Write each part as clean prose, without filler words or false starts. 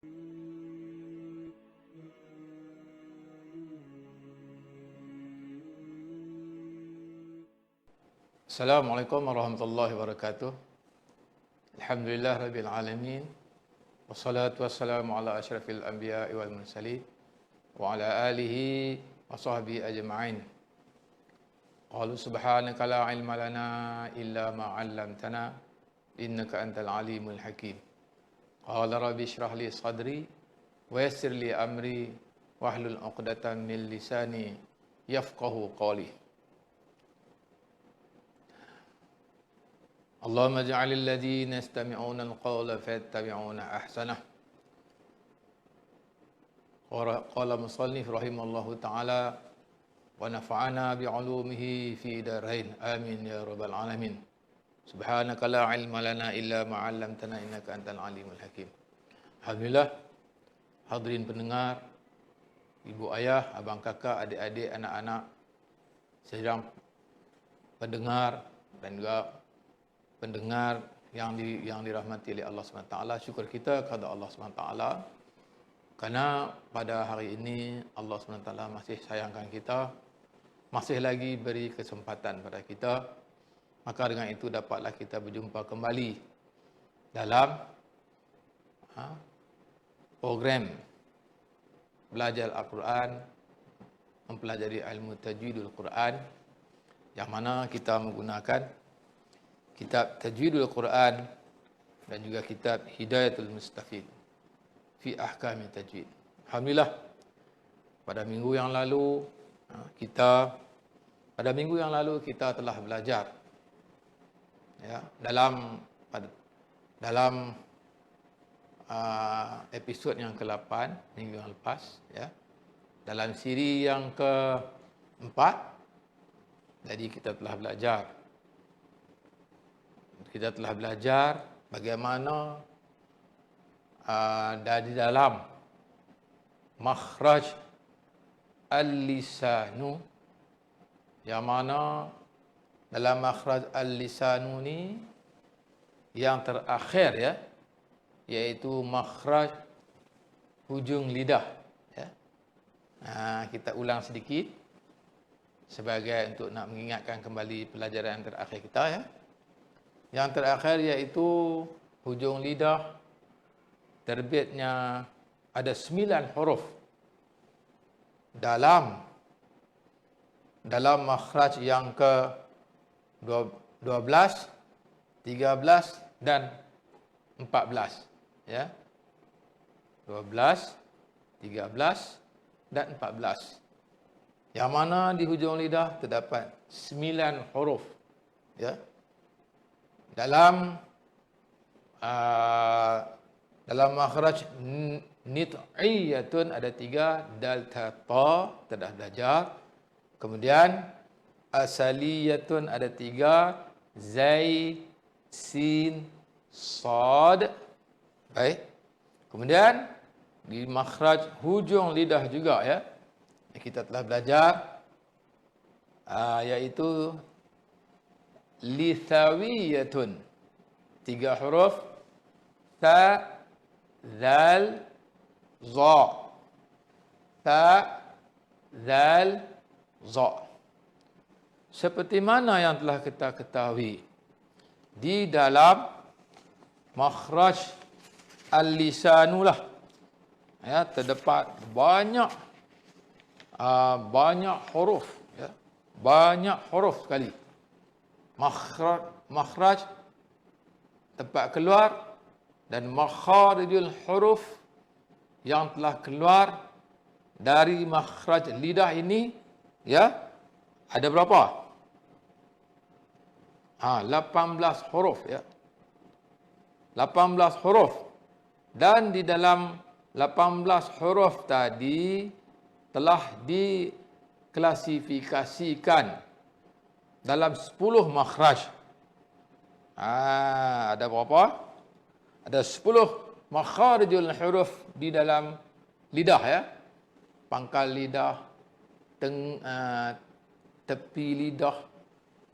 Assalamualaikum warahmatullahi wabarakatuh. Alhamdulillah rabbil alamin. Wassalatu wassalamu ala asyrafil anbiya'i wal mursalin wa ala alihi wa sahbihi ajma'in. Qalu subhanaka la ilma lana illa ma 'allamtana innaka antal alimul hakim. Qala rabbi shrah li sadri wa yassir li amri wahlul 'uqdatam min lisani yafqahu qawli. Allahumma ja'alil ladzina yastami'una al-qawla fayattabi'una ahsanah. Qala musannif rahimallahu ta'ala wa nafa'ana bi'ulumihi fi darain. Amin ya rabbal alamin. Subhanaka la ilma lana illa ma 'allamtana innaka antal alimul hakim. Alhamdulillah, hadirin pendengar, ibu ayah, abang kakak, adik-adik, anak-anak, sedang pendengar dan juga pendengar yang dirahmati oleh Allah SWT. Syukur kita kepada Allah SWT kerana pada hari ini Allah SWT masih sayangkan kita, masih lagi beri kesempatan pada kita. Maka dengan itu dapatlah kita berjumpa kembali dalam program belajar Al-Quran, mempelajari ilmu tajwidul Quran, yang mana kita menggunakan kitab Tajwidul Quran dan juga kitab Hidayatul Mustafid fi Ahkami Tajwid. Alhamdulillah, pada minggu yang lalu kita telah belajar dalam episod yang ke-8 minggu yang lepas, dalam siri yang ke-4. Jadi kita telah belajar bagaimana dari dalam makhraj al-lisanu, yang mana dalam makhraj al-lisanu ni yang terakhir, iaitu makhraj hujung lidah. Kita ulang sedikit sebagai untuk nak mengingatkan kembali pelajaran yang terakhir kita. Yang terakhir iaitu hujung lidah terbitnya ada 9 huruf dalam makhraj yang ke-12, 13 dan 14. 12, 13 dan 14. Yang mana di hujung lidah terdapat 9 huruf. Dalam makhraj nit'iyatun ada 3, dal ta ta, telah belajar. Kemudian asaliyatun ada 3, zai sin sad. Baik. Kemudian di makhraj hujung lidah juga kita telah belajar iaitu lithawiyatun, 3 huruf, ta, zal, za. Ta, zal, za. Seperti mana yang telah kita ketahui, di dalam makhraj al-lisanulah terdapat banyak huruf, banyak huruf sekali. Makhraj tempat keluar dan makharijul huruf yang telah keluar dari makhraj lidah ini ada berapa? 18 huruf 18 huruf. Dan di dalam 18 huruf tadi telah diklasifikasikan dalam 10 makhraj. Ada berapa? Ada 10 makharijul huruf di dalam lidah Pangkal lidah, tepi lidah,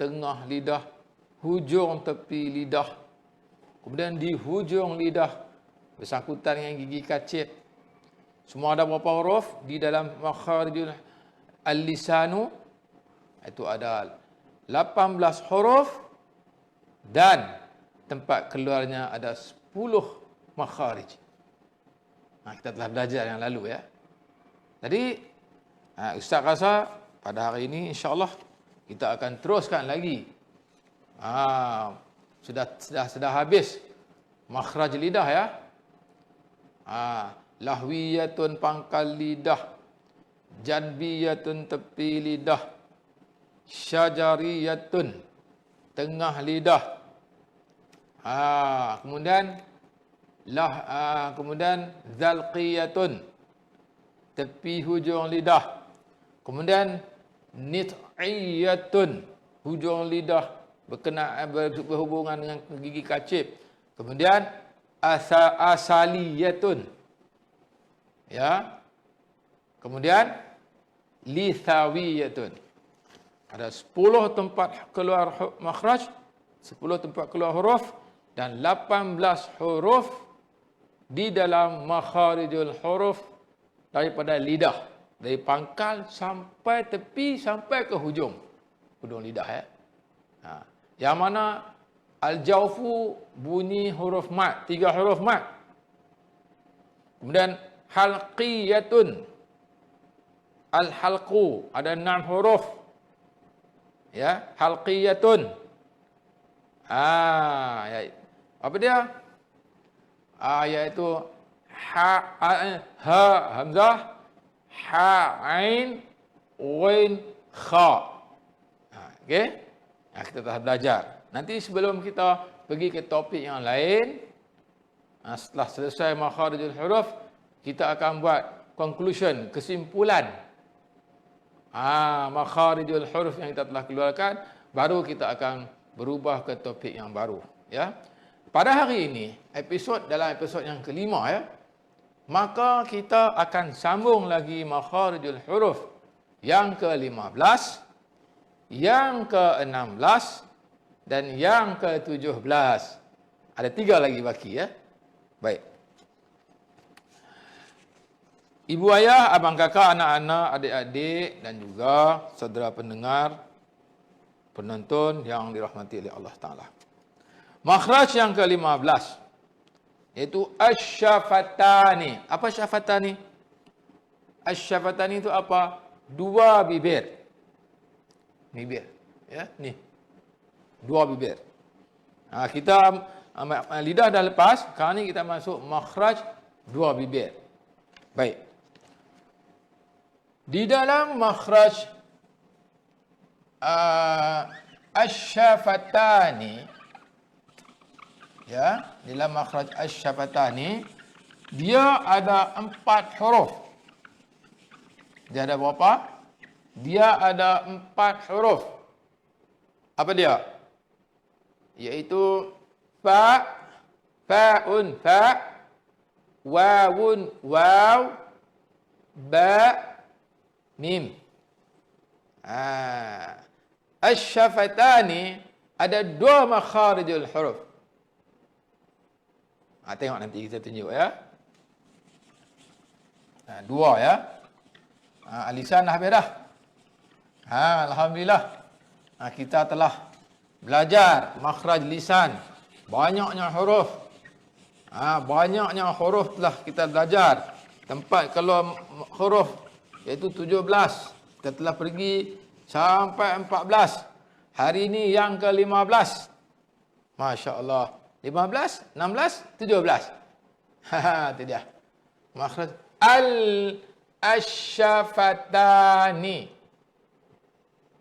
tengah lidah, hujung tepi lidah. Kemudian di hujung lidah bersangkutan dengan gigi kacip. Semua ada berapa huruf di dalam makharijul al-lisanu? Itu ada 18 huruf dan tempat keluarnya ada 10 makharij. Kita telah belajar yang lalu ya. Jadi Ustaz rasa pada hari ini insya-Allah kita akan teruskan lagi. Sudah habis makhraj lidah ya. Lahwiyatun pangkal lidah, janbiyatun tepi lidah, syajariyatun tengah lidah. Kemudian zalqiyatun tepi hujung lidah. Kemudian nit'iyatun hujung lidah berhubungan dengan gigi kacip. Kemudian asaliyatun ya. Kemudian lithawiyatun. Ada 10 tempat keluar makhraj, 10 tempat keluar huruf dan 18 huruf di dalam makharijul huruf daripada lidah, dari pangkal sampai tepi sampai ke hujung lidah ya. Yang mana al-jawfu bunyi huruf mat, 3 huruf mat. Kemudian halqiyatun, al-halqu ada 6 huruf. Ya, halqiyatun. Apa dia? Iaitu ha hamzah, ha ain, ghain, kha. Okey? Kita telah belajar. Nanti sebelum kita pergi ke topik yang lain, setelah selesai makharijul huruf, kita akan buat conclusion, kesimpulan. Makharijul huruf yang kita telah keluarkan, baru kita akan berubah ke topik yang baru. Ya. Pada hari ini, dalam episod yang kelima ya, maka kita akan sambung lagi makharijul huruf yang ke-15, yang ke-16 dan yang ke-17. Ada 3 lagi baki ya. Baik. Ibu ayah, abang kakak, anak-anak, adik-adik dan juga saudara pendengar, penonton yang dirahmati oleh Allah Ta'ala. Makhraj yang ke-15 iaitu asy-syafatani. Apa syafatani? Asy-syafatani itu apa? 2 bibir. Bibir. Ya, ni. 2 bibir. Kita lidah dah lepas, sekarang ni kita masuk makhraj 2 bibir. Baik. Di dalam makhraj asy-syafatani, ya, dalam makhraj asy-syafatani dia ada 4 huruf. Dia ada berapa? Dia ada 4 huruf. Apa dia? Iaitu fa, fa'un fa, wawun waw, ba, mim. Asy-syafatani ada 2 makharijul huruf. Tengok nanti kita tunjuk ya. 2 ya. Lisan dah habis dah. Alhamdulillah. Kita telah belajar makhraj lisan. Banyaknya huruf. Banyaknya huruf telah kita belajar. Tempat keluar huruf iaitu 17. Kita telah pergi sampai 14. Hari ini yang ke-15. Masya Allah. 15, 16, 17. Itu dia. Makhraj asy-syafatani.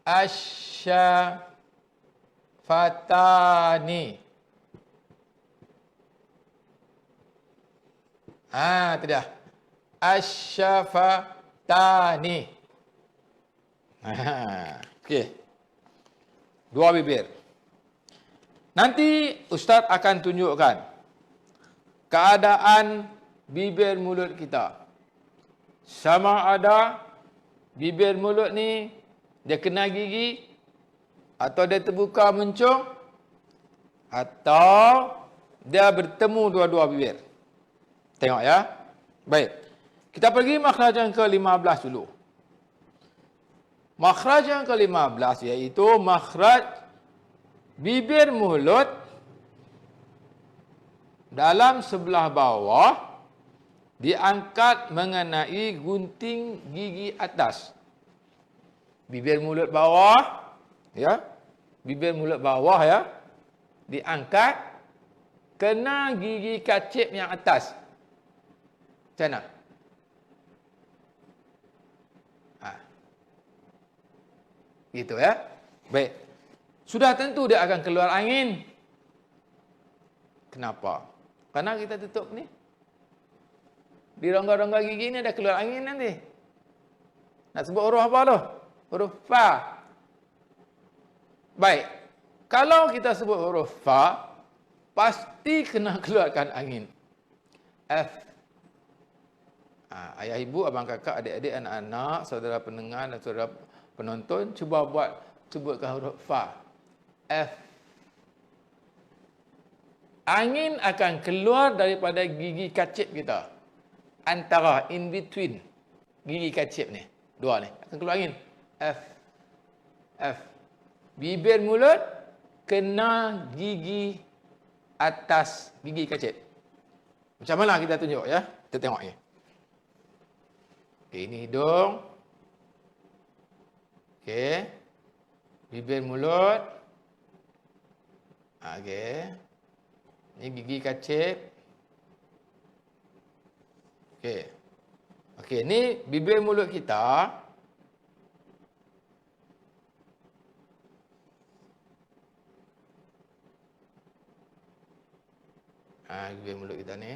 Asy-syafatani. Itu dia. Asy-syafatani. Okey. 2 bibir. Nanti Ustaz akan tunjukkan keadaan bibir mulut kita. Sama ada bibir mulut ni dia kena gigi, atau dia terbuka mencung, atau dia bertemu dua-dua bibir. Tengok ya. Baik. Kita pergi makhraj yang ke-15 dulu. Makhraj yang ke-15 iaitu makhraj bibir mulut dalam sebelah bawah diangkat mengenai gunting gigi atas. Bibir mulut bawah, ya. Bibir mulut bawah ya. Diangkat kena gigi kacip yang atas. Macam mana? Gitu ya. Baik. Sudah tentu dia akan keluar angin. Kenapa? Karena kita tutup ni. Di rongga-rongga gigi ni ada keluar angin nanti. Nak sebut huruf apa tu? Huruf fa. Baik. Kalau kita sebut huruf fa, pasti kena keluarkan angin. F. Ayah ibu, abang kakak, adik-adik, anak-anak, saudara pendengar dan saudara penonton, cuba sebutkan huruf fa. F. Angin akan keluar daripada gigi kacip kita. Antara, in between gigi kacip ni. Dua ni. Akan keluar angin. F. F. Bibir mulut kena gigi atas gigi kacip. Macam mana kita tunjuk ya? Kita tengok ni. Okay, ini hidung. Okey. Bibir mulut. Okey. Ini gigi kacip. Okey. Okey, ni bibir mulut kita. Bibir mulut kita ni.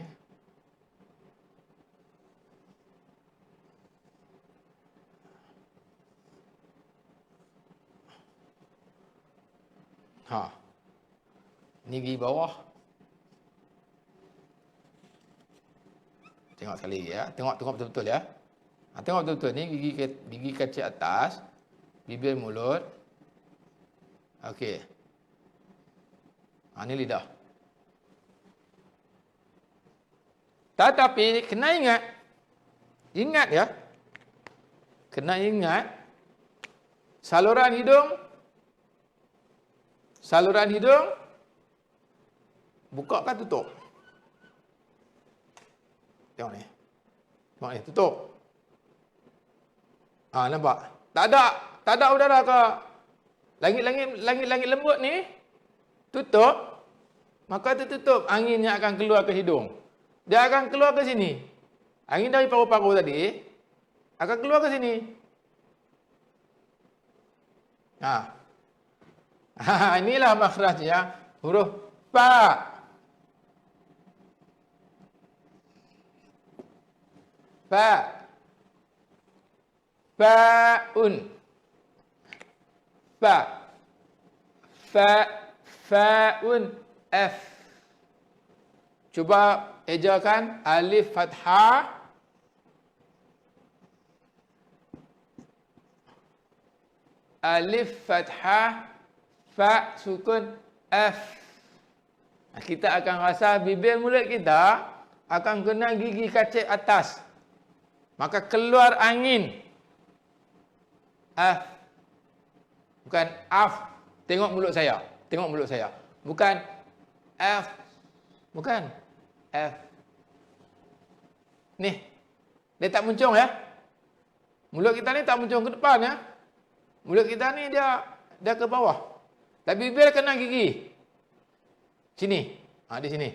Ni gigi bawah. Tengok sekali lagi ya. Tengok betul-betul ya. Tengok betul-betul ni gigi kacip atas, bibir mulut. Okey. Ni lidah. Tetapi kena ingat ya. Kena ingat saluran hidung buka kan tutup? Tengok ni. Tengok ni, tutup. Nampak? Tak ada udara ke langit lembut ni tutup, maka tertutup, anginnya akan keluar ke hidung. Dia akan keluar ke sini. Angin dari paru-paru tadi akan keluar ke sini. Inilah makhrajnya huruf fa. Fa. Fa'un. Fa. Fa'un. F. Cuba ejakan alif fathah. Alif fathah. Fa sukun F. Kita akan rasa bibir mulut kita akan kena gigi kacip atas. Maka keluar angin. F. Bukan af. Tengok mulut saya. Tengok mulut saya. Bukan F. Bukan F. Ni. Dia tak muncung ya. Mulut kita ni tak muncung ke depan ya. Mulut kita ni dia ke bawah. Tapi bibir kena gigi. Sini. Di sini.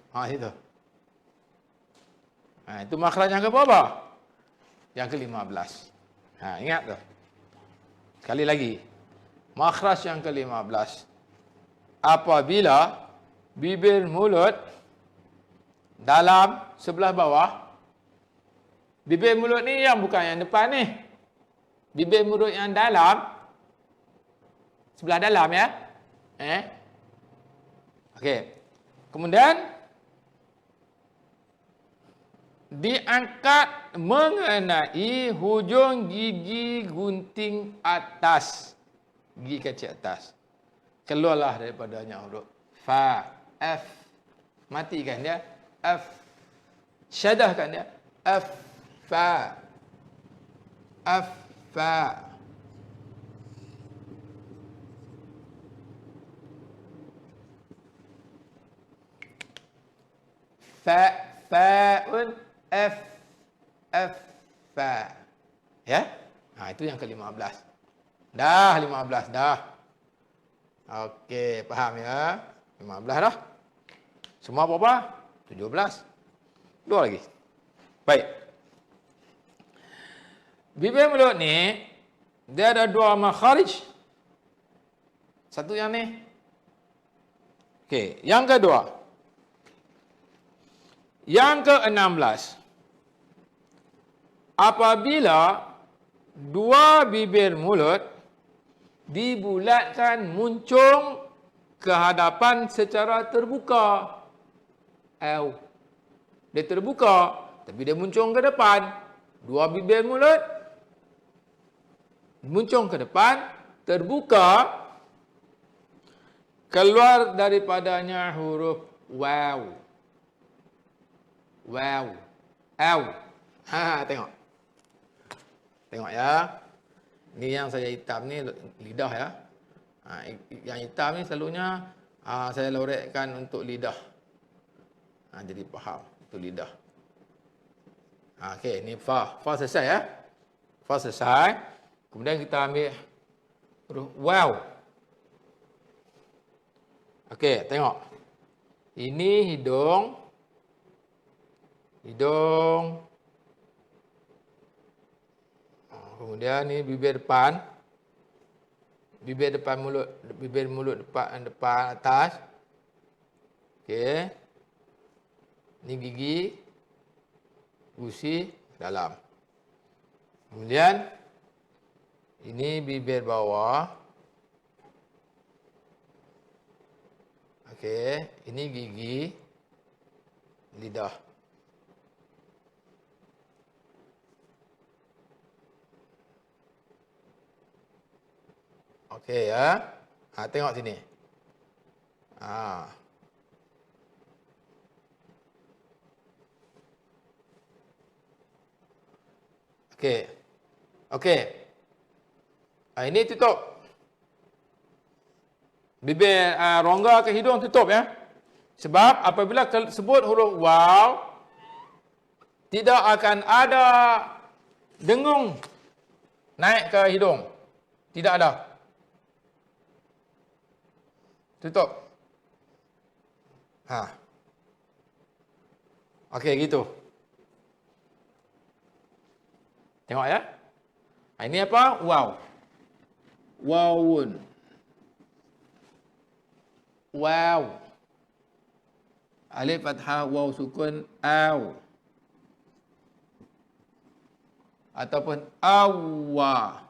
Situ. Itu makhraj yang ke berapa? Yang ke-15. Ingat tu. Sekali lagi. Makhraj yang ke-15. Apabila bibir mulut dalam sebelah bawah. Bibir mulut ni yang bukan yang depan ni. Bibir mulut yang dalam. Sebelah dalam ya. Okey. Kemudian diangkat mengenai hujung gigi gunting atas. Gigi kacip atas. Keluarlah daripadanya huruf fa, F. Matikan dia. F. Syadah kan dia? F, fa. F, fa. Fa, fa'un, F, F, fa. Ya? Itu yang ke-15. Dah 15 dah. Okey, faham ya? 15 dah. Semua berapa? 17. Dua lagi. Baik. Bibir mulut ni dia ada dua makharij. Satu yang ni. Okey, yang kedua. Yang ke-16. Apabila dua bibir mulut dibulatkan muncung ke hadapan secara terbuka. Dia terbuka, tapi dia muncung ke depan. Dua bibir mulut muncung ke depan, terbuka, keluar daripadanya huruf waw. Waw. Aw. Tengok. Tengok ya. Ni yang saya hitam ni lidah ya. Yang hitam ni selalunya saya lorekkan untuk lidah. Jadi faham untuk lidah. Okey, ni fa. Fa selesai ya. Fa selesai. Kemudian kita ambil huruf waw. Okey, tengok. Ini hidung. Hidung. Kemudian ni bibir depan. Bibir depan mulut, bibir mulut depan atas. Okey. Ni gigi. Gusi dalam. Kemudian ini bibir bawah. Okey, ini gigi lidah. Okey ya. Tengok sini. Okey. Okey. Ini tutup. Bibir rongga ke hidung tutup ya. Sebab apabila sebut huruf waw, tidak akan ada dengung naik ke hidung. Tidak ada. Tutup. Okey, gitu. Tengok ya. Ini apa? Waw. Wawun. Waw. Alif fathah waw sukun aw. Ataupun awwa.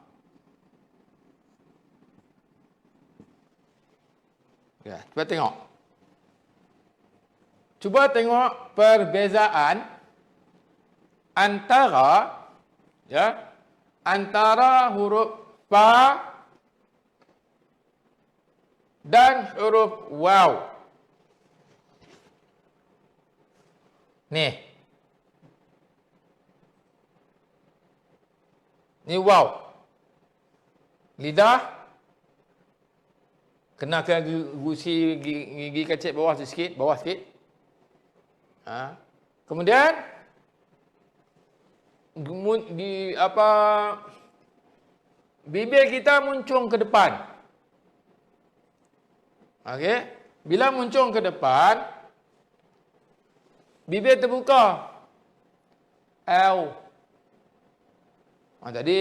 Ya, cuba tengok. Cuba tengok perbezaan antara antara huruf fa dan huruf waw. Ni. Ni waw. Lidah kena ke gusi gigi kecil bawah sikit, Kemudian bibir kita muncung ke depan. Okey, bila muncung ke depan, bibir terbuka. Jadi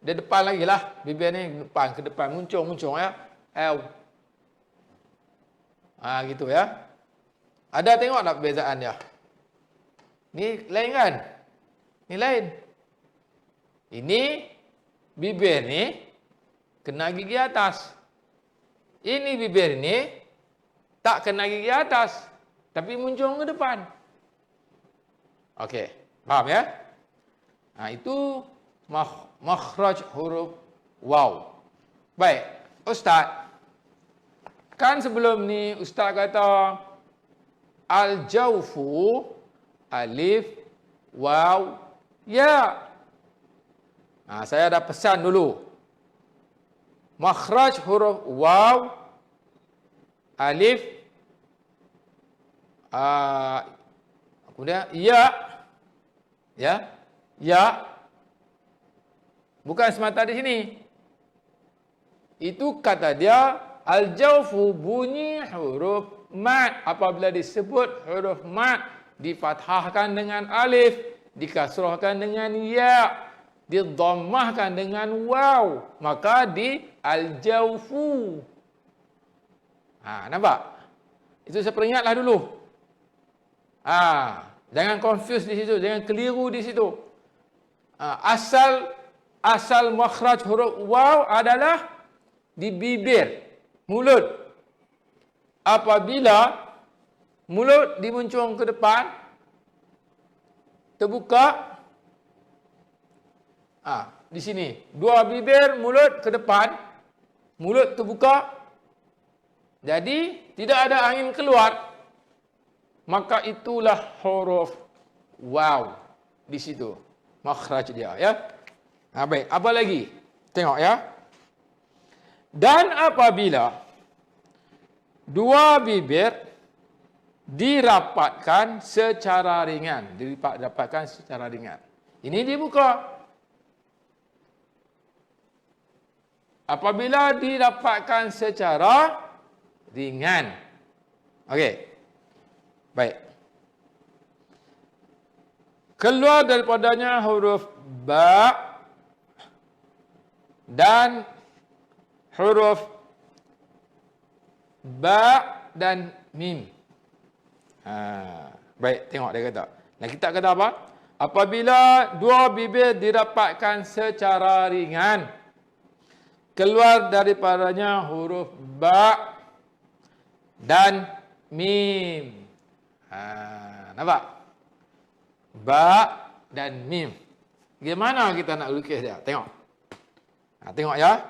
dia depan lagi lah, bibir ni ke depan muncung ya. Gitu ya. Ada tengok tak perbezaan dia? Ni lain kan? Ni lain. Ini bibir ni kena gigi atas. Ini bibir ni tak kena gigi atas, tapi muncung ke depan. Okey, faham ya? Itu makhraj huruf waw. Baik, Ustaz. Kan sebelum ni Ustaz kata Al-jawfu alif, waw, ya. Saya ada pesan dulu. Makhraj huruf waw, alif, kemudian ya, ya, bukan semata di sini. Itu kata dia al-jawfu bunyi huruf mad. Apabila disebut huruf mad, difathahkan dengan alif, dikasrahkan dengan ya, didammahkan dengan waw, maka di al-jawfu. Nampak? Itu saya peringatlah dulu. Jangan confuse di situ, jangan keliru di situ. Asal makhraj huruf waw adalah di bibir, mulut. Apabila mulut dimuncung ke depan, terbuka, di sini, dua bibir, mulut ke depan, mulut terbuka, jadi tidak ada angin keluar, maka itulah huruf waw di situ, makhraj dia, ya. Baik, apa lagi? Tengok ya. Dan apabila dua bibir dirapatkan secara ringan, ini dibuka. Apabila dirapatkan secara ringan. Okey. Baik. Keluar daripadanya huruf ba dan huruf ba dan mim. Baik, tengok dia kata. Nah, kita kata apa? Apabila dua bibir dirapatkan secara ringan, keluar daripadanya huruf ba dan mim. Nampak? Ba dan mim. Bagaimana kita nak lukis dia? Tengok. Tengok ya.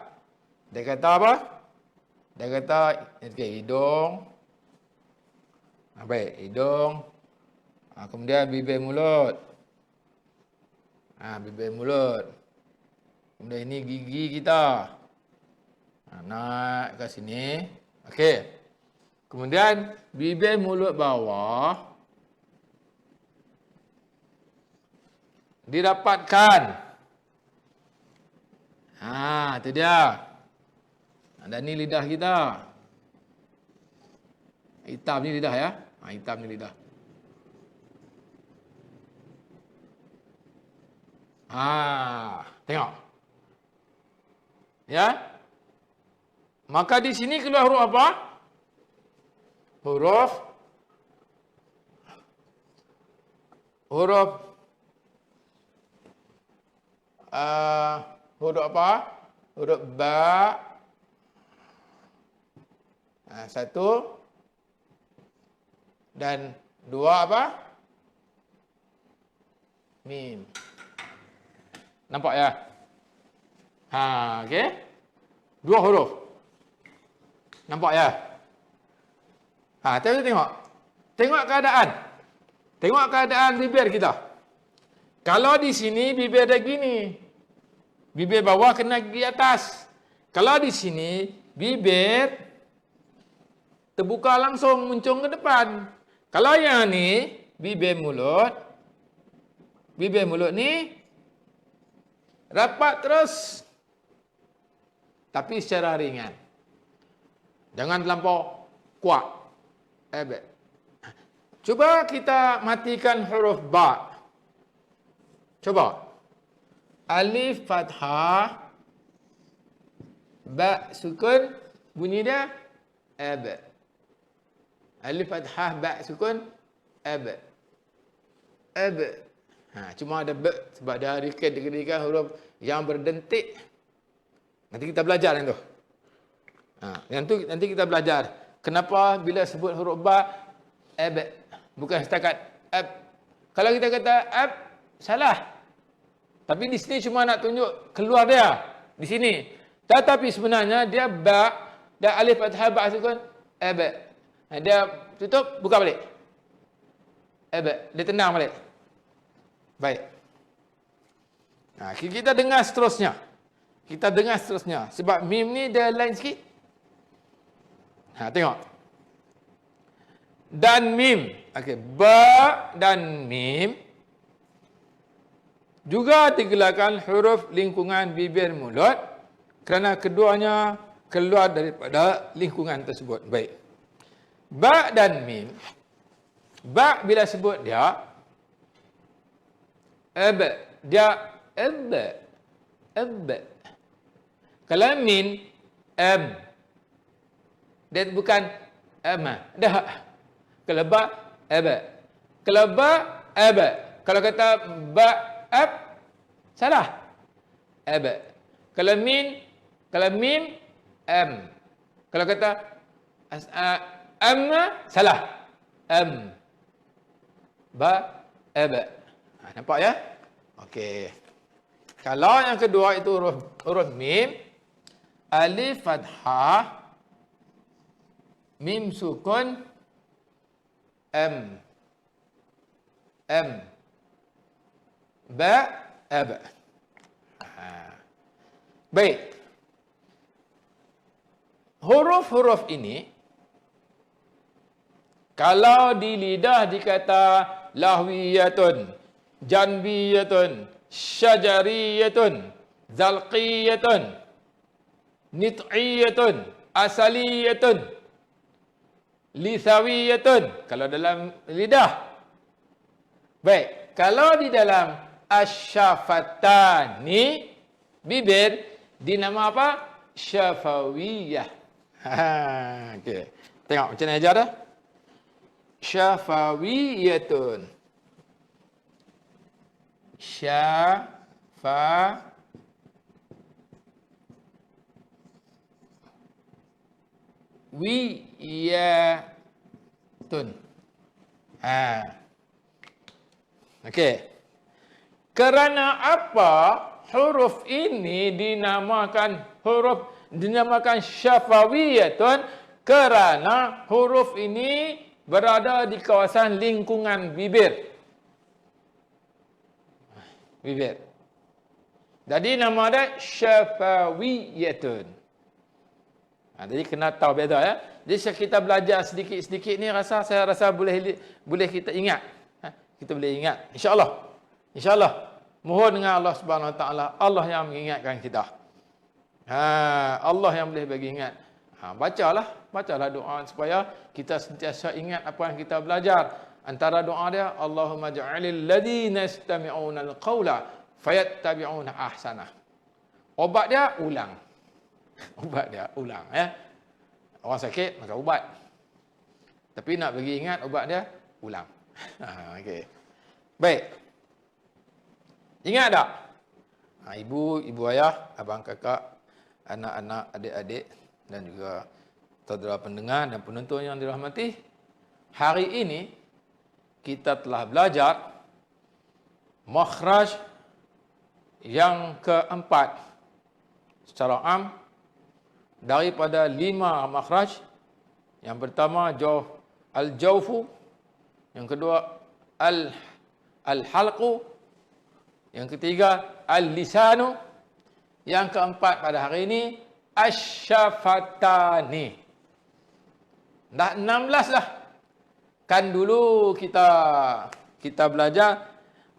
Dia kata apa? Dia kata, hidung. Baik, hidung. Kemudian bibir mulut. Bibir mulut. Kemudian ini gigi kita. Naik ke sini. Okey. Kemudian bibir mulut bawah dirapatkan. Itu dia. Dan ni lidah kita. Hitam ni lidah ya. Hitam ni lidah. Tengok. Ya. Maka di sini keluar huruf apa? Huruf apa? Huruf ba. Satu. Dan dua apa? Mim. Nampak ya? Okey. Dua huruf. Nampak ya? Tengok. Tengok keadaan. Tengok keadaan bibir kita. Kalau di sini bibir dah gini. Bibir bawah kena gigi atas. Kalau di sini bibir terbuka langsung muncung ke depan. Kalau yang ni bibir mulut ni rapat terus. Tapi secara ringan. Jangan terlampau kuat. Cuba kita matikan huruf ba. Coba. Alif fathah, ba sukun, bunyi dia alif fathah, ba sukun, cuma ada ba sebab dia dikira huruf yang berdentik. Nanti kita belajar yang tu. Nanti kita belajar kenapa bila sebut huruf ba bukan setakat kalau kita kata salah. Tapi di sini cuma nak tunjuk keluar dia di sini. Tetapi sebenarnya dia ba dan alif fathah ba sukun dia tutup buka balik. Dia tenang balik. Baik. Nah, kita dengar seterusnya. Sebab mim ni dia lain sikit. Tengok. Dan mim. Okey, ba dan mim juga digelarkan huruf lingkungan bibir mulut kerana keduanya keluar daripada lingkungan tersebut. Baik. Ba dan mim. Ba bila sebut dia dia Kalau min dia bukan dah. Kalau ba Kalau ba Kalau kata ba salah. Kalau mim Kalau kata salah. Ba nampak ya? Okey. Kalau yang kedua itu huruf mim, alif fathah, mim sukun, ba Baik. Huruf-huruf ini kalau di lidah dikata lahwiyatun, janbiyatun, syajariyatun, zalqiyatun, nit'iyatun, asaliyatun, lisawiyatun. Kalau dalam lidah. Baik. Kalau di dalam asyafatani, bibir, dinama apa? Syafawiyah. Okey. Tengok macam mana ajar dah. Syafawiyatun. Syafawiyatun. Okey. Kerana apa huruf ini dinamakan syafawiyatun? Kerana huruf ini berada di kawasan lingkungan bibir. Jadi nama dia syafawiyatun. Jadi kena tahu beza ya. Jadi kita belajar sedikit-sedikit ni saya rasa boleh kita ingat. Kita boleh ingat. InsyaAllah. Mohon dengan Allah Subhanahu Wa Taala, Allah yang mengingatkan kita. Allah yang boleh bagi ingat. Bacalah doa supaya kita sentiasa ingat apa yang kita belajar. Antara doa dia, Allahumma ja'alil ladzina yastami'una al-qawla fayattabi'una ahsanah. Obat dia ulang. Ya. Orang sakit makan ubat. Tapi nak bagi ingat obat dia ulang. Okey. Baik. Ingat tak? Ibu ayah, abang kakak, anak-anak, adik-adik dan juga saudara pendengar dan penonton yang dirahmati. Hari ini kita telah belajar makhraj yang keempat secara am daripada 5 makhraj. Yang pertama al-jawfu, yang kedua al-halqu, yang ketiga al-lisanu, yang keempat pada hari ini asyafatani. Dah 16 lah. Kan dulu kita belajar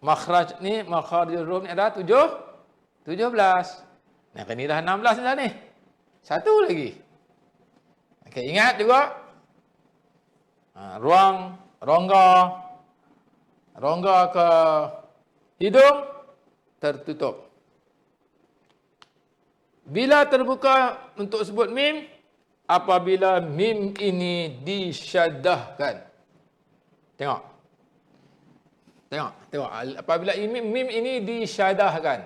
makhraj ni, makharijul huruf ni ada 17. Nah, kan ni dah 16 dah ni. Satu lagi. Okey, ingat juga. Rongga ke hidung tertutup. Bila terbuka untuk sebut mim, apabila mim ini disyaddahkan. Tengok. Apabila mim ini disyaddahkan.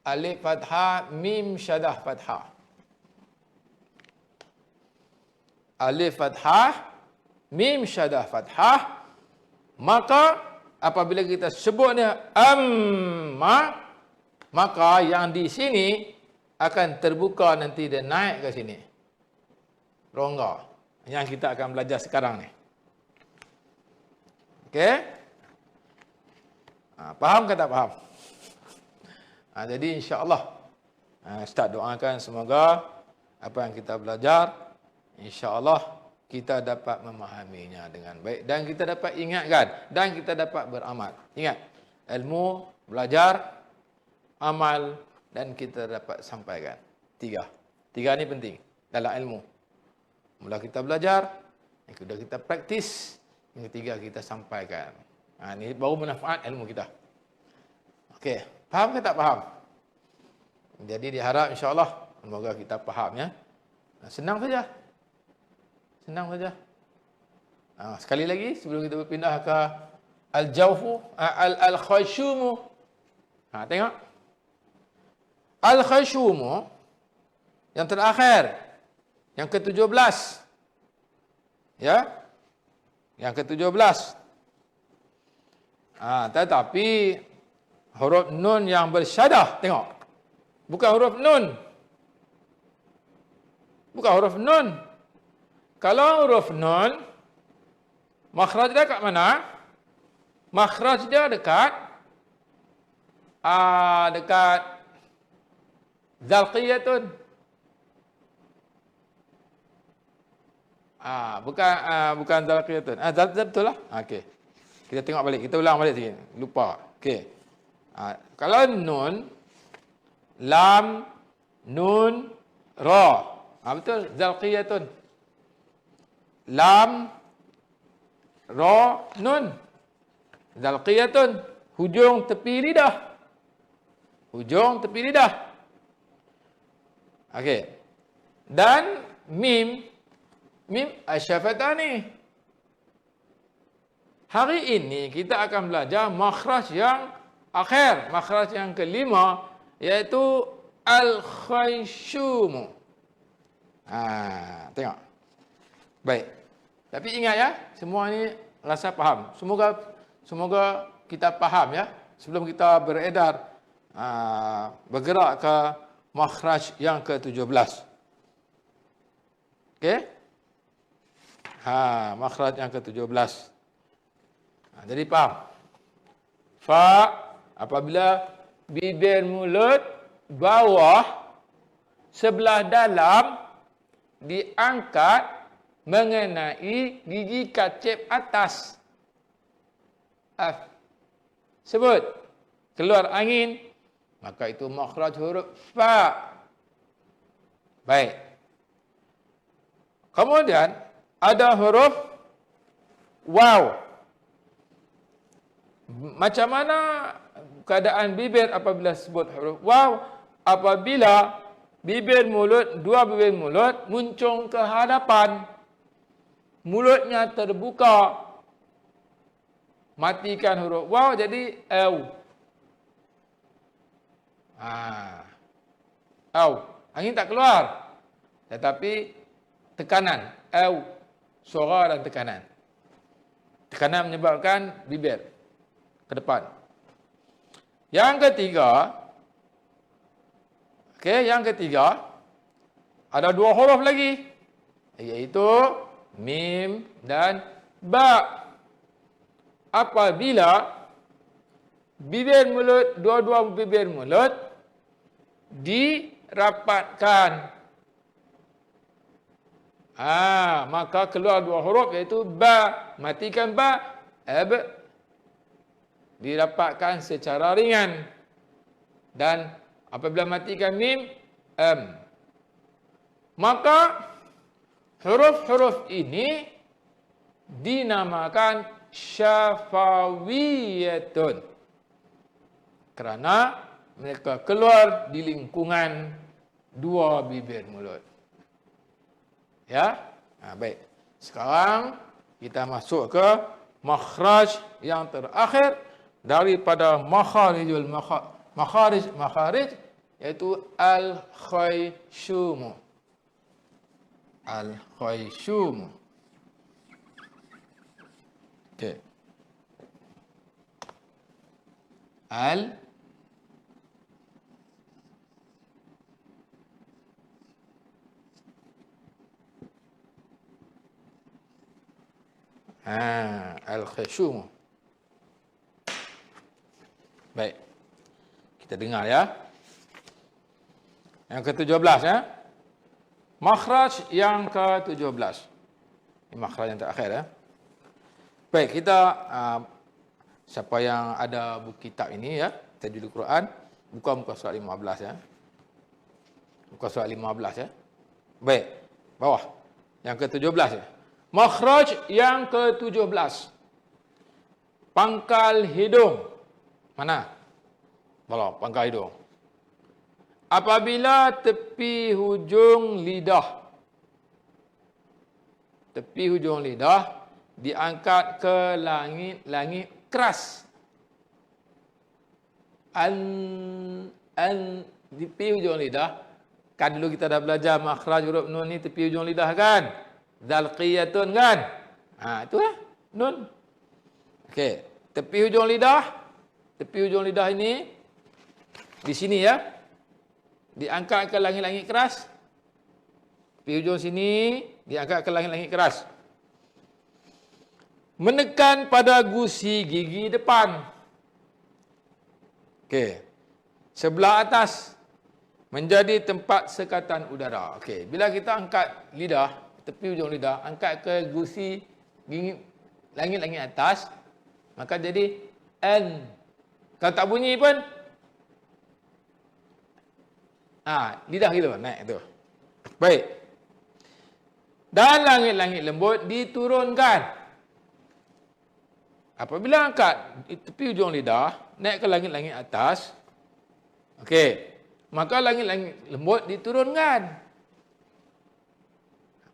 Alif fathah, mim syaddah fathah. Alif fathah, mim syaddah fathah. Maka apabila kita sebutnya amma, maka yang di sini akan terbuka nanti dia naik ke sini. Rongga. Yang kita akan belajar sekarang ni. Okey? Faham ke tak faham? Jadi insya-Allah Ustaz doakan semoga apa yang kita belajar insya-Allah kita dapat memahaminya dengan baik dan kita dapat ingatkan dan kita dapat beramal. Ingat, ilmu, belajar, amal dan kita dapat sampaikan. Tiga ni penting dalam ilmu. Mula kita belajar, yang kedua kita praktis, yang ketiga kita sampaikan. Ini baru manfaat ilmu kita. Okey, faham ke tak faham? Jadi diharap insya-Allah semoga kita faham ya. Senang saja. Senang saja. Sekali lagi sebelum kita berpindah ke al-jawfu, al-khaysyumu. Tengok. Al-khaysyumu yang terakhir, yang ke-17. Ya. Yang ke-17. Tetapi huruf nun yang bersyadah, tengok. Bukan huruf nun. Bukan huruf nun. Kalau huruf nun, makhraj dia kat mana? Makhraj dia dekat zalqiyatun. Bukan zalqiyatun. Betul lah. Okey. Kita tengok balik. Kita ulang balik sikit. Lupa. Okey. Kalau nun, lam, nun, ra. Betul. Zalqiyatun. Lam, ra, nun. Zalqiyatun. Hujung tepi lidah. Hujung tepi lidah. Okey. Dan mim asyafatani. Hari ini kita akan belajar makhraj yang akhir, makhraj yang kelima, iaitu al-khaysyum. Tengok. Baik. Tapi ingat ya, semua ni rasa faham. Semoga kita faham ya, sebelum kita beredar bergerak ke makhraj yang ke-17. Okey? Makhraj yang ke-17. Jadi faham. Fa apabila bibir mulut bawah sebelah dalam diangkat mengenai gigi kacip atas. F. Sebut. Keluar angin. Maka itu makhraj huruf fa. Baik. Kemudian ada huruf waw. Macam mana keadaan bibir apabila sebut huruf waw? Apabila bibir mulut, dua bibir mulut muncung ke hadapan, mulutnya terbuka, matikan huruf waw jadi aw. Aw. Angin tak keluar. Tetapi tekanan. Aw. Suara dan tekanan. Tekanan menyebabkan bibir ke depan. Yang ketiga, ada dua huruf lagi, iaitu mim dan ba. Apabila bibir mulut, dua-dua bibir mulut dirapatkan, maka keluar dua huruf, iaitu ba. Matikan ba, ab. Dirapatkan secara ringan. Dan apabila matikan mim, maka huruf-huruf ini dinamakan syafawiyatun. Kerana mereka keluar di lingkungan dua bibir mulut. Ya? Baik. Sekarang kita masuk ke makhraj yang terakhir daripada makharij, iaitu al-khaysyum. Al-khaysyum. Okey. Al-khaysyum. Baik. Kita dengar ya. Yang ke-17 ya. Makhraj yang ke-17. Ini makhraj yang terakhir ya. Baik, kita siapa yang ada buku kitab ini ya, Tajwidul Quran, buka muka surat 15 ya. Muka surat 15 ya. Baik, bawah. Yang ke-17 ya. Makhraj yang ke-17. Pangkal hidung. Mana? Bawah, pangkal hidung. Apabila tepi hujung lidah. Tepi hujung lidah diangkat ke langit keras. Tepi hujung lidah. Kan dulu kita dah belajar makhraj huruf nun ni tepi hujung lidah kan? Zalqiyatun kan? Itu lah nun. Okey, tepi hujung lidah. Tepi hujung lidah ini di sini ya. Diangkat ke langit-langit keras. Tepi hujung sini diangkat ke langit-langit keras. Menekan pada gusi gigi depan. Okey. Sebelah atas menjadi tempat sekatan udara. Okey, bila kita angkat lidah, tepi hujung lidah, angkat ke gusi gigi langit-langit atas, maka jadi n. Kalau tak bunyi pun lidah kita naik tu. Baik. Dan langit-langit lembut diturunkan. Apabila angkat tepi hujung lidah, naik ke langit-langit atas, okey, maka langit-langit lembut diturunkan.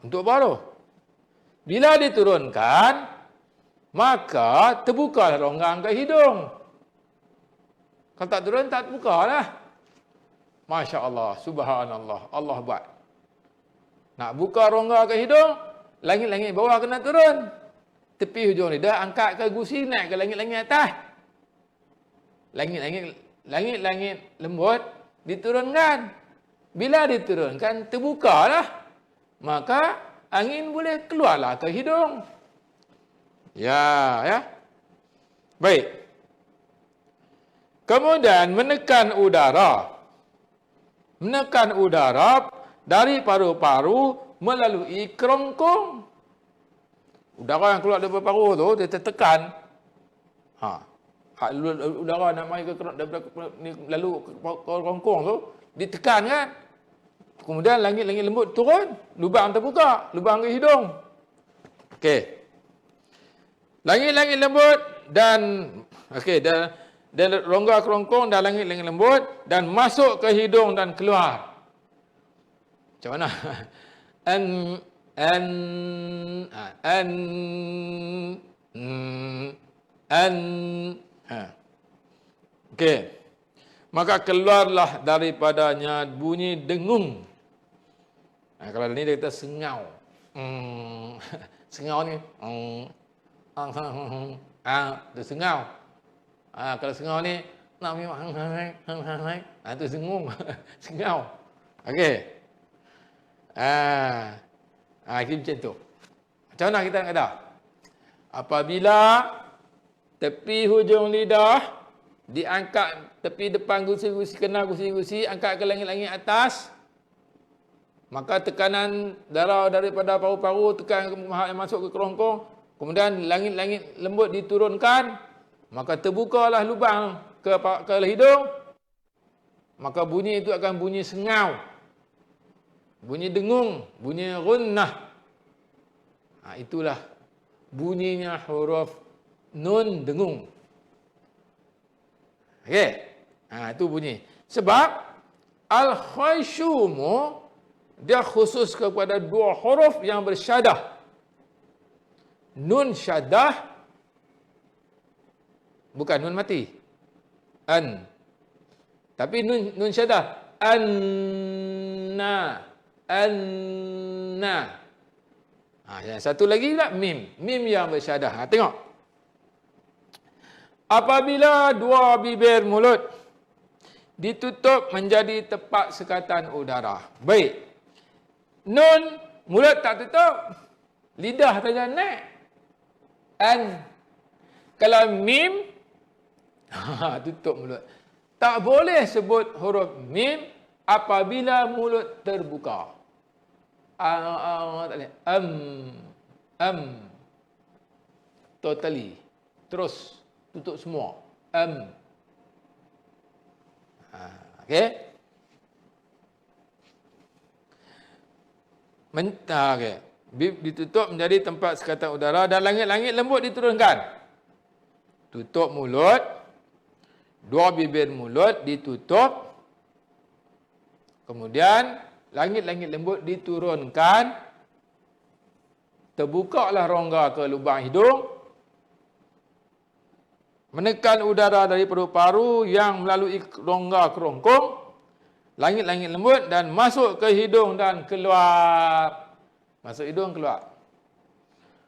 Untuk apa tu? Bila diturunkan, maka terbuka ronggang ke hidung. Kalau tak turun, tak terbuka lah. Masya Allah, subhanallah, Allah buat. Nak buka rongga ke hidung, langit-langit bawah kena turun. Tepi hujung lidah angkat ke gusi, naik ke langit-langit atas. Langit-langit lembut diturunkan. Bila diturunkan, terbukalah. Maka angin boleh keluarlah ke hidung. Ya. Baik. Kemudian menekan udara. Menekan udara dari paru-paru melalui kerongkong. Udara yang keluar dari paru-paru tu, dia tertekan. Udara nak mai ke lalu kerongkong tu, ditekan kan. Kemudian langit-langit lembut turun, lubang terbuka, lubang ke hidung. Okey. Langit-langit lembut dan rongga kerongkong dan langit-langit lembut dan masuk ke hidung dan keluar. Macam mana? Okey. Maka keluarlah daripadanya bunyi dengung. Kalau ni dia kata sengau. Sengau ni. Itu sengau. Kalau sengau ni nak itu sengung. Sengau. Okey. Ini macam tu. Macam mana kita nak kata? Apabila tepi hujung lidah diangkat tepi depan gusi-gusi, kena gusi-gusi, angkat ke langit-langit atas, maka tekanan darah daripada paru-paru tekan masuk ke kerongkong, kemudian langit-langit lembut diturunkan, maka terbukalah lubang ke hidung, maka bunyi itu akan bunyi sengau, bunyi dengung, bunyi gunnah. Itulah bunyinya huruf nun dengung. Okey. Itu bunyi. Sebab al-khaysyumu dia khusus kepada dua huruf yang bersyadah. Nun syadah, bukan nun mati. An. Tapi nun syadah. Anna. Yang satu lagi pula mim. Mim yang bersyadah. Tengok. Apabila dua bibir mulut ditutup menjadi tempat sekatan udara. Baik. Nun, mulut tak tutup. Lidah saja naik. An. Kalau mim, Tutup mulut. Tak boleh sebut huruf mim apabila mulut terbuka. Tak boleh. Totally. Terus tutup semua. Okey. Mentah ke. Bib ditutup menjadi tempat sekatan udara dan langit-langit lembut diturunkan. Tutup mulut. Dua bibir mulut ditutup. Kemudian langit-langit lembut diturunkan. Terbukalah rongga ke lubang hidung. Menekan udara dari paru-paru yang melalui rongga kerongkong. Langit-langit lembut dan masuk ke hidung dan keluar. Masuk hidung, keluar.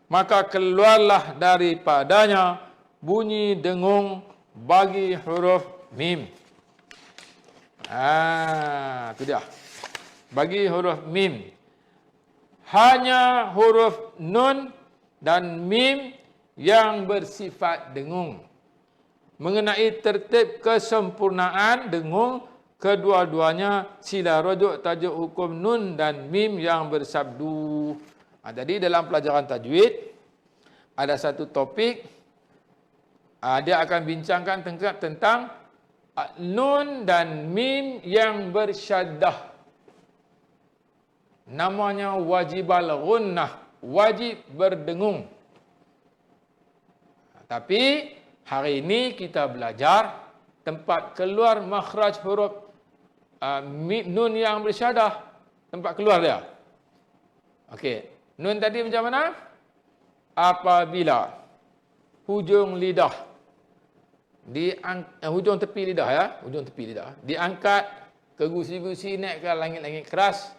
Maka keluarlah daripadanya bunyi dengung bagi huruf mim. Itu dia. Bagi huruf mim. Hanya huruf nun dan mim yang bersifat dengung. Mengenai tertib kesempurnaan dengung, kedua-duanya sila rujuk tajuk hukum nun dan mim yang bersabdu. Jadi dalam pelajaran tajwid, ada satu topik, dia akan bincangkan tentang nun dan mim yang bersyaddah. Namanya wajibal ghunnah, wajib berdengung. Tapi hari ini kita belajar tempat keluar makhraj huruf nun yang bersyadah, tempat keluar dia. Okey, nun tadi macam mana? Apabila hujung lidah hujung tepi lidah ya, hujung tepi lidah diangkat ke gusi-gusi naik ke langit-langit keras,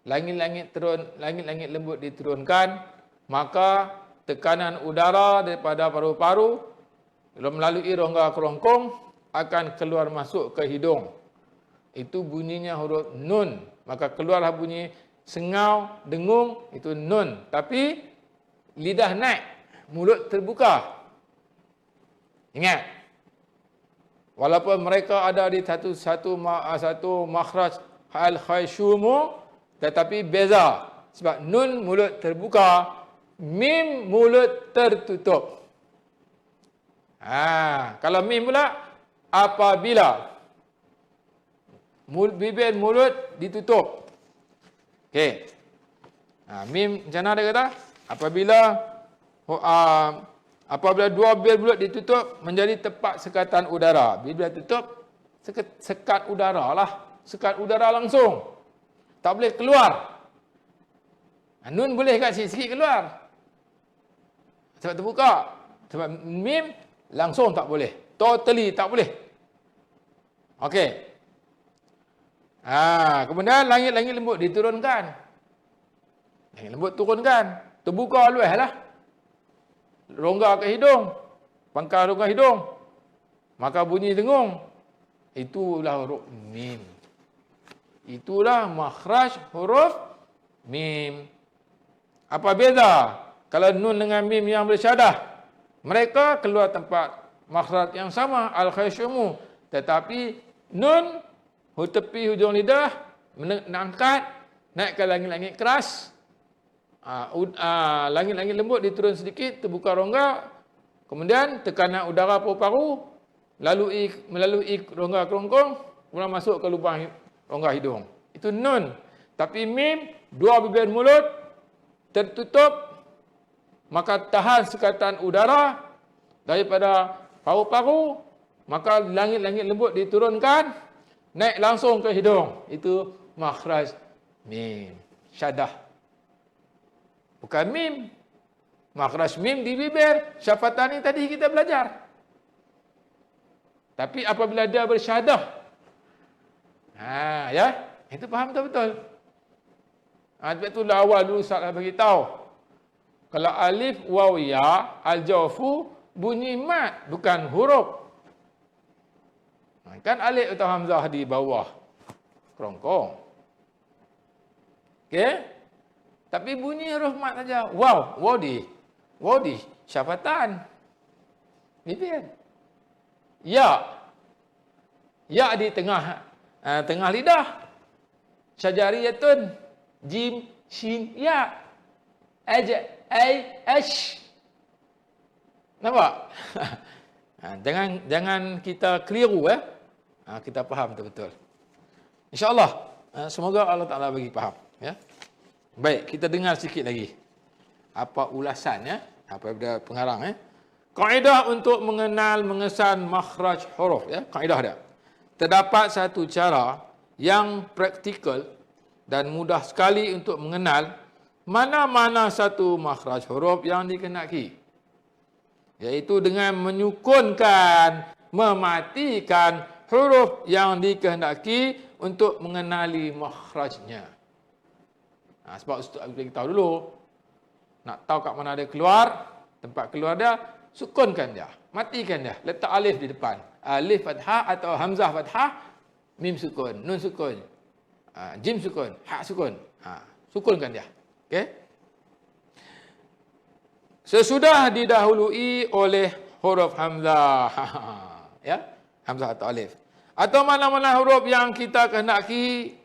langit-langit lembut diturunkan, maka tekanan udara daripada paru-paru melalui rongga kerongkong akan keluar masuk ke hidung. Itu bunyinya huruf nun. Maka keluarlah bunyi sengau, dengung, itu nun. Tapi lidah naik, mulut terbuka. Ingat, walaupun mereka ada di satu makhraj al-khaysyumu, tetapi beza. Sebab nun mulut terbuka, mim mulut tertutup. Kalau mim pula, apabila bibir mulut ditutup. Okey. Mim macam mana dia kata? Apabila dua bibir mulut ditutup menjadi tempat sekatan udara. Bila tutup, sekat udara lah. Sekat udara langsung. Tak boleh keluar. Nun boleh kat sikit-sikit keluar. Sebab terbuka. Sebab mim langsung tak boleh. Totally tak boleh. Okey. Kemudian langit-langit lembut diturunkan. Langit lembut turunkan. Terbuka luas lah. Rongga ke hidung. Pangkal rongga hidung. Maka bunyi dengung. Itulah huruf mim. Itulah makhraj huruf mim. Apa beza kalau nun dengan mim yang bersyadah? Mereka keluar tempat makhraj yang sama, al-khaysyumu. Tetapi nun tepi hujung lidah, mengangkat, naik ke langit-langit keras, langit-langit lembut diturun sedikit, terbuka rongga, kemudian tekanan udara paru-paru, melalui rongga kerongkong, kemudian masuk ke lubang rongga hidung. Itu nun. Tapi mim, dua bibir mulut, tertutup, maka tahan sekatan udara daripada paru-paru, maka langit-langit lembut diturunkan, naik langsung ke hidung. Itu makhraj mim. Syadah. Bukan mim. Makhraj mim di bibir. Syafatan ni tadi kita belajar. Tapi apabila dia bersyadah. Ya. Itu faham betul-betul. Sebab itulah awal dulu Ustaz beritahu. Kalau alif, waw, ya, al-jawfu, bunyi mat. Bukan huruf. Kan alif atau hamzah di bawah kerongkong. Okey? Tapi bunyi huruf mat saja. Wow di syafatan. Bibir. Ya. Ya di tengah tengah lidah. Syajariyatun. Jim, shin, ya. Ash. Nampak? Jangan kita keliru kita faham betul-betul. InsyaAllah semoga Allah Ta'ala bagi faham ya. Baik, kita dengar sikit lagi apa ulasan daripada pengarang Kaedah untuk mengenal mengesan makhraj huruf kaedah dia. Terdapat satu cara yang praktikal dan mudah sekali untuk mengenal mana-mana satu makhraj huruf yang dikehendaki, iaitu dengan menyukunkan, mematikan huruf yang dikehendaki untuk mengenali makhrajnya. Sebab Ustaz beritahu dulu, nak tahu kat mana dia keluar, tempat keluar dia, sukunkan dia, matikan dia, letak alif di depan. Alif fathah atau hamzah fathah, mim sukun, nun sukun, jim sukun, ha sukun. Sukunkan dia. Okey? Sesudah didahului oleh huruf hamzah. Ya, hamzah atau alif. Atau mana-mana huruf yang kita kehendaki,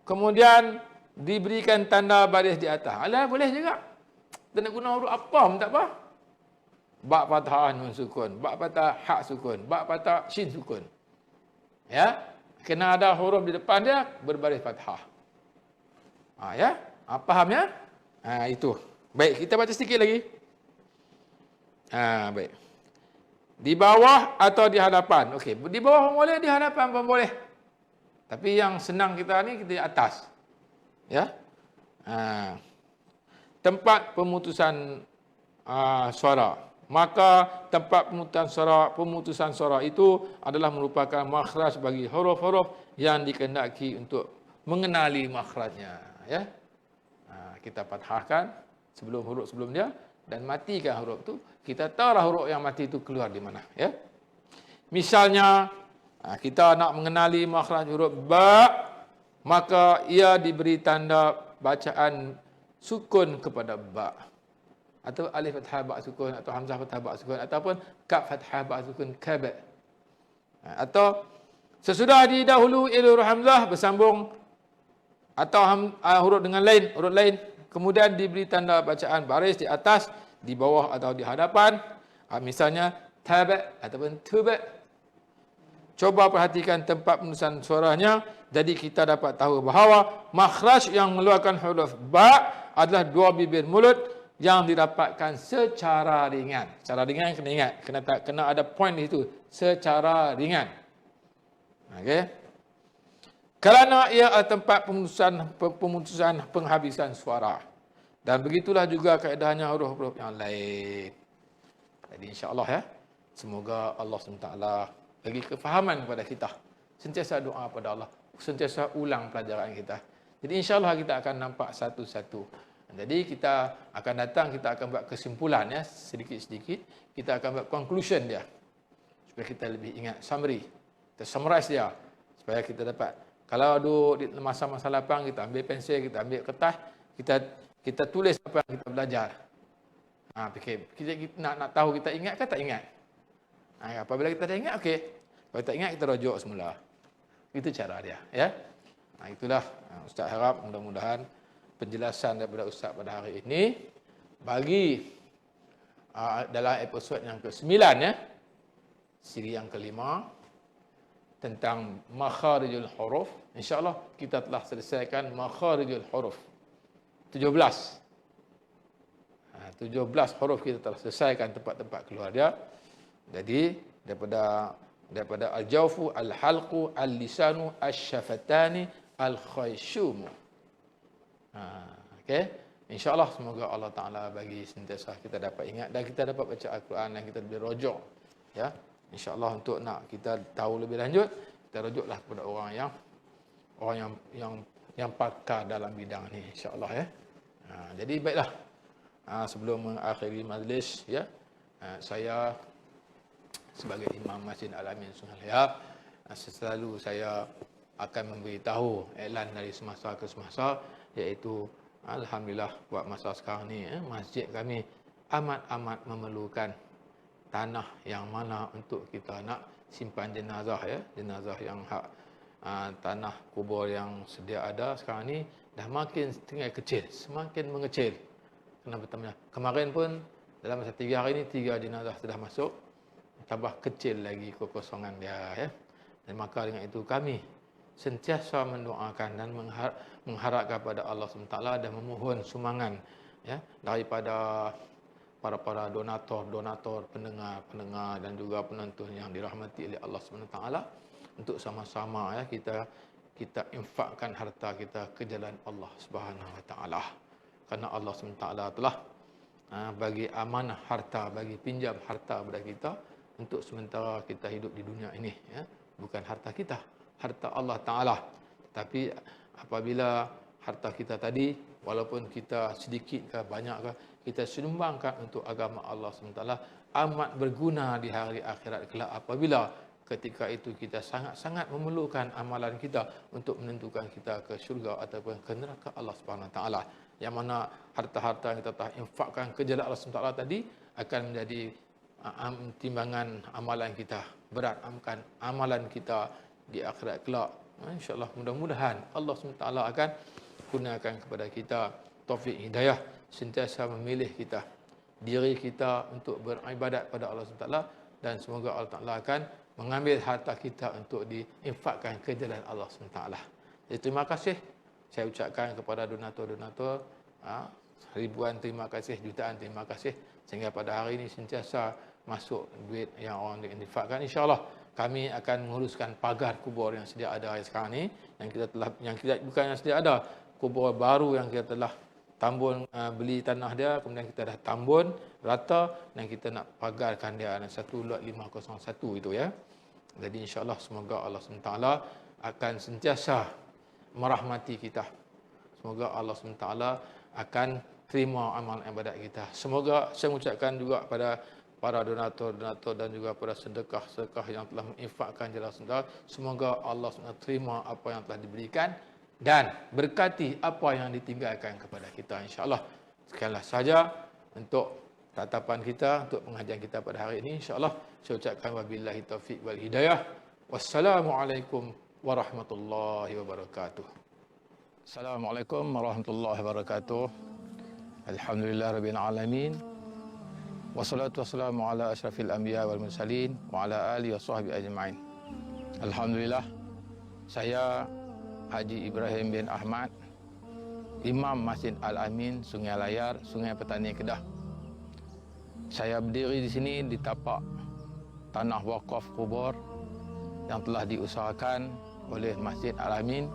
kemudian diberikan tanda baris di atas. Alah, boleh juga. Kita nak guna huruf apa pun tak apa. Ba fathah nun sukun, ba fathah ha sukun, ba fathah shin sukun. Ya, kena ada huruf di depan dia berbaris fathah. Faham ya? Itu. Baik, kita baca sedikit lagi. Baik. Di bawah atau di hadapan. Okey, di bawah pun boleh, di hadapan pun boleh. Tapi yang senang kita ni, kita di atas. Ya. Tempat pemutusan suara. Maka tempat pemutusan suara itu adalah merupakan makhraj bagi huruf-huruf yang dikehendaki untuk mengenali makhrajnya. Ya. Kita fathahkan sebelum huruf sebelum dia dan matikan huruf tu. Kita tahulah huruf yang mati itu keluar di mana. Ya. Misalnya, kita nak mengenali makhraj huruf ba, maka ia diberi tanda bacaan sukun kepada ba. Atau alif fathah ba sukun, atau hamzah fathah ba sukun, ataupun kaf fathah ba sukun kaba. Atau sesudah didahului huruf hamzah bersambung atau huruf dengan lain, huruf lain, kemudian diberi tanda bacaan baris di atas, di bawah atau di hadapan. Misalnya taba ataupun tuba. Coba perhatikan tempat penulisan suaranya. Jadi kita dapat tahu bahawa makhraj yang mengeluarkan huruf ba adalah dua bibir mulut yang didapatkan secara ringan. Secara ringan kena ingat, kena ada point di situ, secara ringan. Okey. Kerana ia adalah tempat pemutusan penghabisan suara. Dan begitulah juga kaedahnya huruf-huruf yang lain. Jadi insya-Allah semoga Allah SWT bagi kefahaman kepada kita. Sentiasa doa pada Allah, sentiasa ulang pelajaran kita. Jadi insya-Allah kita akan nampak satu-satu. Jadi kita akan datang, kita akan buat kesimpulan sedikit-sedikit. Kita akan buat conclusion dia. Supaya kita lebih ingat summary. Kita summarize dia supaya kita dapat. Kalau duduk di masa-masa lapang, kita ambil pensel, kita ambil kertas, kita tulis apa yang kita belajar. Kita nak tahu kita ingat ke tak ingat. Apabila kita dah ingat, okey. Kalau tak ingat, kita rujuk semula. Itu cara dia. Ya. Itulah Ustaz harap mudah-mudahan penjelasan daripada Ustaz pada hari ini bagi dalam episod yang ke-9 siri yang ke-5 tentang makharijul huruf. InsyaAllah kita telah selesaikan makharijul huruf 17 huruf kita telah selesaikan tempat-tempat keluar dia. Jadi daripada al-jawfu, al-halqu, al-lisanu, al-syafatani, al-khaysyumu. Okey. InsyaAllah semoga Allah Ta'ala bagi sentiasa kita dapat ingat dan kita dapat baca Al-Quran dan kita lebih rujuk. Ya. InsyaAllah untuk nak kita tahu lebih lanjut, kita rujuklah kepada orang yang pakar dalam bidang ni, insyaAllah jadi baiklah, sebelum mengakhiri majlis saya sebagai Imam Masjid Al-Amin Sungai Liat, selalu saya akan memberitahu iklan dari semasa ke semasa, iaitu alhamdulillah buat masa sekarang ni masjid kami amat-amat memerlukan tanah yang mana untuk kita nak simpan jenazah ya, jenazah yang hak tanah kubur yang sedia ada sekarang ni dah makin tinggal kecil, semakin mengecil. Kenapa bertambah? Kemarin pun dalam masa 3 hari ni 3 jenazah sudah masuk, tambah kecil lagi kekosongan dia ya. Dan maka dengan itu kami sentiasa mendoakan dan mengharap kepada Allah SWT dan memohon sumbangan ya daripada para donator, pendengar dan juga penonton yang dirahmati oleh Allah SWT untuk sama-sama ya kita infakkan harta kita ke jalan Allah Subhanahu Wa Taala. Karena Allah SWT telah bagi amanah harta, bagi pinjam harta kepada kita untuk sementara kita hidup di dunia ini ya. Bukan harta kita, harta Allah Taala. Tetapi apabila harta kita tadi walaupun kita sedikit ke banyak ke kita sumbangkan untuk agama Allah SWT, amat berguna di hari akhirat kelak apabila ketika itu kita sangat-sangat memerlukan amalan kita untuk menentukan kita ke syurga ataupun ke neraka Allah Subhanahu taala. Yang mana harta-harta yang kita telah infakkan ke jalan Allah SWT tadi akan menjadi timbangan amalan kita, berat amalan kita di akhirat kelak. InsyaAllah mudah-mudahan Allah SWT akan gunakan kepada kita taufik hidayah, sentiasa memilih kita, diri kita untuk beribadat pada Allah SWT, dan semoga Allah Ta'ala akan mengambil harta kita untuk diinfakkan ke jalan Allah SWT. Jadi terima kasih saya ucapkan kepada donator-donator, ribuan terima kasih, jutaan terima kasih, sehingga pada hari ini sentiasa masuk duit yang orang diinfakkan. InsyaAllah kami akan menguruskan pagar kubur yang sedia ada sekarang ni, yang kita bukan yang sedia ada, kubur baru yang kita telah tambun, beli tanah dia, kemudian kita dah tambun rata dan kita nak pagarkan dia, satu lot 501 itu ya. Jadi insyaAllah semoga Allah SWT akan sentiasa merahmati kita. Semoga Allah SWT akan terima amal ibadat kita. Semoga saya mengucapkan juga pada para donator-donator dan juga para sedekah-sedekah yang telah menginfakkan jalan Allah, semoga Allah SWT terima apa yang telah diberikan dan berkati apa yang ditinggalkan kepada kita, insyaAllah. Sekianlah saja untuk tatapan kita, untuk pengajian kita pada hari ini. InsyaAllah saya ucapkan wabillahi taufiq wal hidayah. Wassalamualaikum warahmatullahi wabarakatuh. Assalamualaikum warahmatullahi wabarakatuh. Alhamdulillah rabbil alamin. Wassalatu wassalamu ala asyrafil anbiya wal mursalin wa ala alihi wa sahbihi ajma'in. Alhamdulillah, saya Haji Ibrahim bin Ahmad, Imam Masjid Al-Amin, Sungai Layar, Sungai Petani, Kedah. Saya berdiri di sini di tapak tanah wakaf kubur yang telah diusahakan oleh Masjid Al-Amin,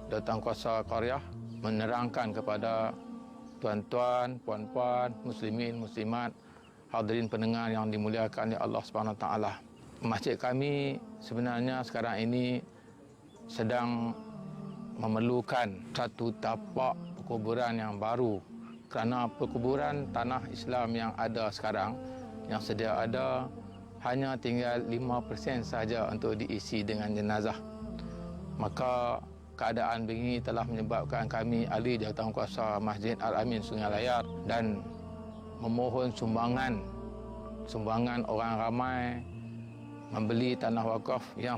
Datuk Kuasa Qaryah, menerangkan kepada tuan-tuan, puan-puan, muslimin, muslimat, hadirin pendengar yang dimuliakan oleh Allah Subhanahu taala. Masjid kami sebenarnya sekarang ini sedang memerlukan satu tapak perkuburan yang baru, kerana perkuburan tanah Islam yang ada sekarang, yang sedia ada, hanya tinggal 5% saja untuk diisi dengan jenazah. Maka keadaan begini telah menyebabkan kami ahli jawatankuasa Masjid Al-Amin Sungai Layar dan memohon sumbangan orang ramai membeli tanah wakaf yang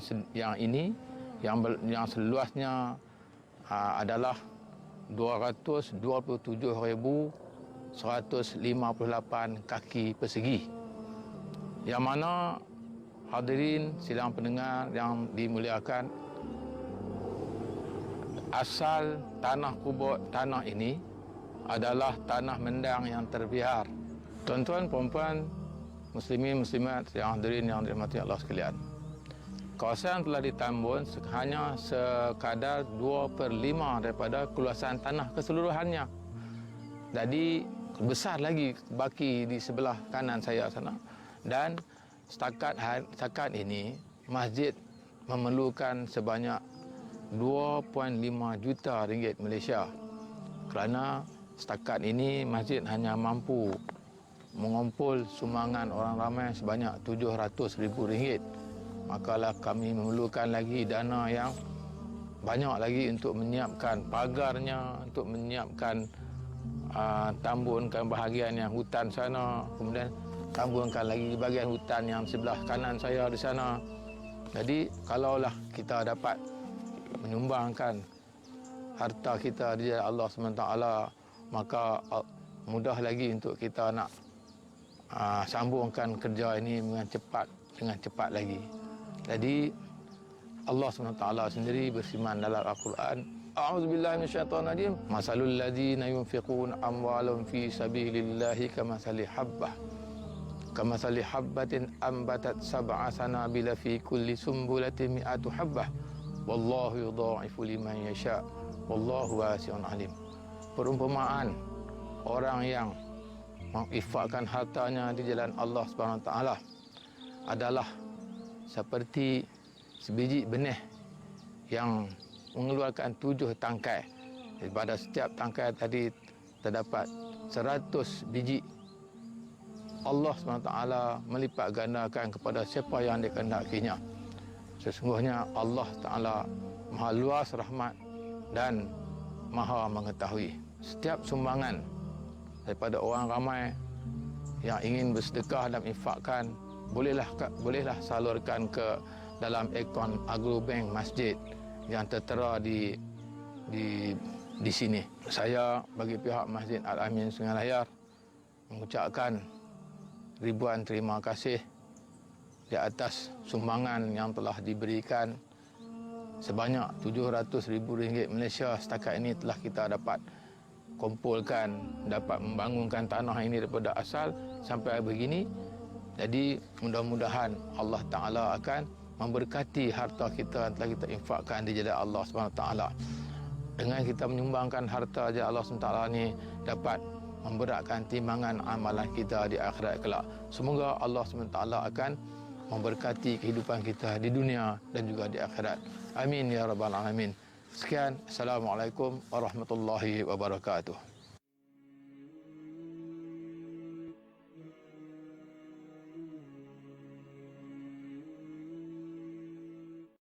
seluasnya adalah 227,158 kaki persegi, yang mana hadirin sidang pendengar yang dimuliakan, asal tanah kubur tanah ini adalah tanah mendang yang terbiar. Tuan-tuan, puan-puan, muslimin, muslimat yang hadirin yang dirahmati Allah sekalian, kawasan telah ditambun hanya sekadar 2/5 daripada keluasan tanah keseluruhannya. Jadi besar lagi baki di sebelah kanan saya sana. Dan setakat ini masjid memerlukan sebanyak 2.5 juta ringgit Malaysia. Kerana setakat ini masjid hanya mampu mengumpul sumbangan orang ramai sebanyak 700,000 ringgit. Makalah kami memerlukan lagi dana yang banyak lagi untuk menyiapkan pagarnya, untuk menyiapkan tambunkan bahagian yang hutan sana, kemudian tambunkan lagi bahagian hutan yang sebelah kanan saya di sana, Jadi kalaulah kita dapat menyumbangkan harta kita di jalan Allah SWT, maka mudah lagi untuk kita nak sambungkan kerja ini dengan cepat lagi. Jadi Allah SWT sendiri berfirman dalam Al-Quran, A'udzubillahi minasyaitonirrajim, masalul ladzina yunfiquna amwalahum fi sabilillahi kamathali habbatin ambatat sab'a sanabila fi kulli sumbulatin mi'atu habbah wallahu yudha'ifu liman yasha wallahu wasi'un alim. Perumpamaan orang yang menginfakkan hartanya di jalan Allah SWT adalah seperti sebiji benih yang mengeluarkan 7 tangkai. Pada setiap tangkai tadi terdapat 100 biji. Allah SWT melipat gandakan kepada siapa yang dikehendakinya. Sesungguhnya Allah Ta'ala maha luas rahmat dan maha mengetahui. Setiap sumbangan daripada orang ramai yang ingin bersedekah dan infakkan, bolehlah salurkan ke dalam akaun Agrobank Masjid yang tertera di sini. Saya bagi pihak Masjid Al-Amin Sungai Layar mengucapkan ribuan terima kasih di atas sumbangan yang telah diberikan. Sebanyak RM700,000 Malaysia setakat ini telah kita dapat kumpulkan, dapat membangunkan tanah ini daripada asal sampai begini. Jadi mudah-mudahan Allah Ta'ala akan memberkati harta kita yang telah kita infakkan di jalan Allah SWT. Dengan kita menyumbangkan harta jalan Allah SWT ini dapat memberatkan timbangan amalan kita di akhirat kelak. Semoga Allah SWT akan memberkati kehidupan kita di dunia dan juga di akhirat. Amin ya rabbal alamin. Sekian, Assalamualaikum warahmatullahi wabarakatuh.